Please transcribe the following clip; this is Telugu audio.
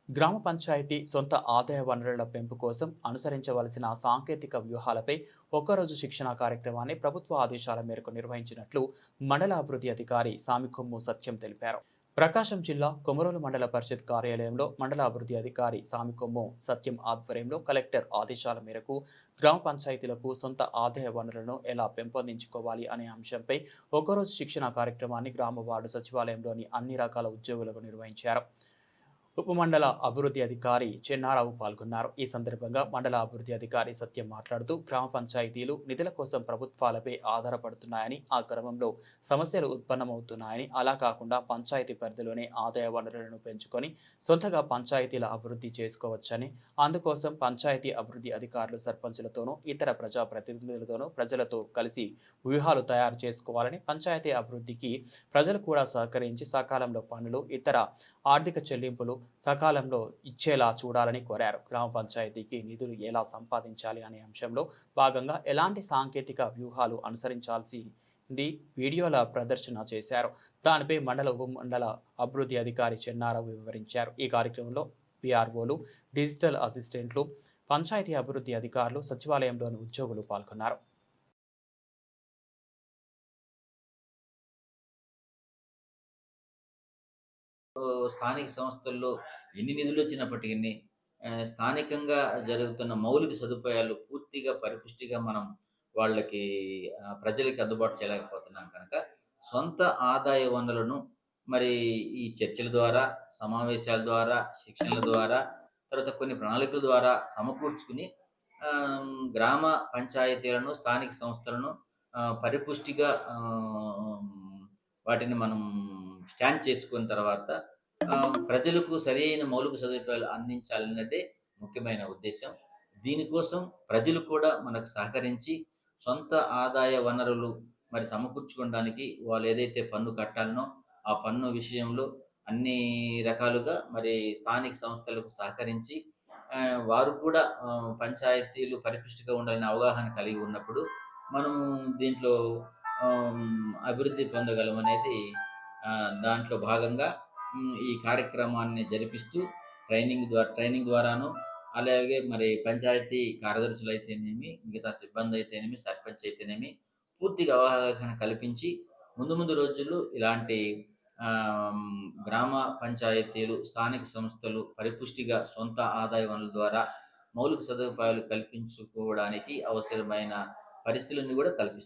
గ్రామ పంచాయతీ సొంత ఆదాయ వనరుల పెంపు కోసం అనుసరించవలసిన సాంకేతిక వ్యూహాలపై ఒక్కరోజు శిక్షణా కార్యక్రమాన్ని ప్రభుత్వ ఆదేశాల మేరకు నిర్వహించినట్లు మండల అభివృద్ధి అధికారి సామికొమ్ము సత్యం తెలిపారు. ప్రకాశం జిల్లా కొమరోలు మండల పరిషత్ కార్యాలయంలో మండల అభివృద్ధి అధికారి సామికొమ్ము సత్యం ఆధ్వర్యంలో కలెక్టర్ ఆదేశాల మేరకు గ్రామ పంచాయతీలకు సొంత ఆదాయ వనరులను ఎలా పెంపొందించుకోవాలి అనే అంశంపై ఒక్కరోజు శిక్షణా కార్యక్రమాన్ని గ్రామ వార్డు సచివాలయంలోని అన్ని రకాల ఉద్యోగులకు నిర్వహించారు. ఉపమండల అభివృద్ధి అధికారి చెన్నారావు పాల్గొన్నారు. ఈ సందర్భంగా మండల అభివృద్ధి అధికారి సత్యం మాట్లాడుతూ గ్రామ పంచాయతీలు నిధుల కోసం ప్రభుత్వాలపై ఆధారపడుతున్నాయని, ఆ క్రమంలో సమస్యలు ఉత్పన్నమవుతున్నాయని, అలా కాకుండా పంచాయతీ పరిధిలోనే ఆదాయ వనరులను పెంచుకొని సొంతగా పంచాయతీల అభివృద్ధి చేసుకోవచ్చని, అందుకోసం పంచాయతీ అభివృద్ధి అధికారులు సర్పంచులతోనూ ఇతర ప్రజాప్రతినిధులతోనూ ప్రజలతో కలిసి వ్యూహాలు తయారు చేసుకోవాలని, పంచాయతీ అభివృద్ధికి ప్రజలు కూడా సహకరించి సకాలంలో పనులు, ఇతర ఆర్థిక చెల్లింపులు సకాలంలో ఇచ్చేలా చూడాలని కోరారు. గ్రామ పంచాయతీకి నిధులు ఎలా సంపాదించాలి అనే అంశంలో భాగంగా ఎలాంటి సాంకేతిక వ్యూహాలు అనుసరించాల్సింది వీడియోల ప్రదర్శన చేశారు. దానిపై మండల ఉపమండల అభివృద్ధి అధికారి చెన్నారావు వివరించారు. ఈ కార్యక్రమంలో పిఆర్ఓలు, డిజిటల్ అసిస్టెంట్లు, పంచాయతీ అభివృద్ధి అధికారులు, సచివాలయంలోని ఉద్యోగులు పాల్గొన్నారు. స్థానిక సంస్థల్లో ఎన్ని నిధులు వచ్చినప్పటికీ స్థానికంగా జరుగుతున్న మౌలిక సదుపాయాలు పూర్తిగా పరిపుష్టిగా మనం వాళ్ళకి ప్రజలకి అందుబాటు చేయలేకపోతున్నాం కనుక సొంత ఆదాయ వనరులను మరి ఈ చర్చల ద్వారా, సమావేశాల ద్వారా, శిక్షణల ద్వారా, తర్వాత కొన్ని ప్రణాళికల ద్వారా సమకూర్చుకుని గ్రామ పంచాయతీలను, స్థానిక సంస్థలను పరిపుష్టిగా వాటిని మనం స్టాండ్ చేసుకున్న తర్వాత ప్రజలకు సరైన మౌలిక సదుపాయాలు అందించాలన్నదే ముఖ్యమైన ఉద్దేశం. దీనికోసం ప్రజలు కూడా మనకు సహకరించి సొంత ఆదాయ వనరులు మరి సమకూర్చుకోవడానికి వాళ్ళు ఏదైతే పన్ను కట్టాలనో ఆ పన్ను విషయంలో అన్ని రకాలుగా మరి స్థానిక సంస్థలకు సహకరించి వారు కూడా పంచాయతీలు పరిపుష్టిగా ఉండాలనే అవగాహన కలిగి ఉన్నప్పుడు మనము దీంట్లో అభివృద్ధి పొందగలం అనేది దాంట్లో భాగంగా ఈ కార్యక్రమాన్ని జరిపిస్తూ ట్రైనింగ్ ద్వారాను, అలాగే మరి పంచాయతీ కార్యదర్శులు అయితేనేమి, మిగతా సిబ్బంది అయితేనేమి, సర్పంచ్ అయితేనేమి పూర్తిగా అవగాహన కల్పించి ముందు ముందు రోజుల్లో ఇలాంటి గ్రామ పంచాయతీలు, స్థానిక సంస్థలు పరిపుష్టిగా సొంత ఆదాయ వనరుల ద్వారా మౌలిక సదుపాయాలు కల్పించుకోవడానికి అవసరమైన పరిస్థితులను కూడా కల్పిస్తారు.